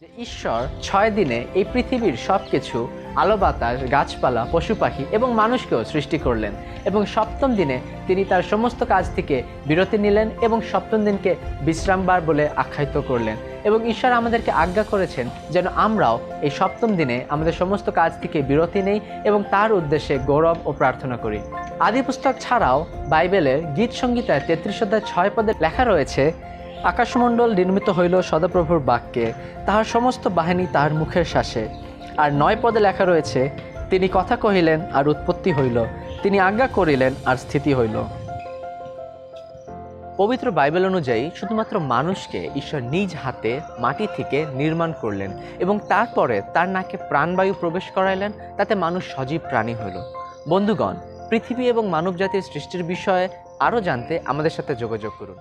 যে ঈশ্বর 6 দিনে এই পৃথিবীর সবকিছু আলো বাতাস গাছপালা পশু পাখি এবং মানুষকেও সৃষ্টি করলেন এবং সপ্তম দিনে তিনি তার সমস্ত কাজ থেকে বিরতি নিলেন এবং সপ্তম দিনকে বিশ্রামবার বলে আখ্যায়িত করলেন এবং ঈশ্বর আমাদেরকে আজ্ঞা করেছেন যেন আমরাও এই সপ্তম দিনে আমাদের সমস্ত কাজ থেকে বিরতি নেই এবং তার উদ্দেশ্যে গৌরব ও প্রার্থনা করি। আদি পুস্তক ছাড়াও বাইবেলের গীত সংহিতায় 33 অধ্যায় 6 পদে লেখা রয়েছে, আকাশমণ্ডল নির্মিত হইল সদাপ্রভুর বাক্যে, তাহার সমস্ত বাহিনী তাহার মুখের শ্বাসে। আর 9 পদে লেখা রয়েছে, তিনি কথা কহিলেন আর উৎপত্তি হইল, তিনি আজ্ঞা করিলেন আর স্থিতি হইল। পবিত্র বাইবেল অনুযায়ী শুধুমাত্র মানুষকে ঈশ্বর নিজ হাতে মাটি থেকে নির্মাণ করলেন এবং তারপরে তার নাকে প্রাণবায়ু প্রবেশ করাইলেন, তাতে মানুষ সজীব প্রাণী হইল। বন্ধুগণ, পৃথিবী এবং মানব জাতির সৃষ্টির বিষয়ে আরও জানতে আমাদের সাথে যোগাযোগ করুন।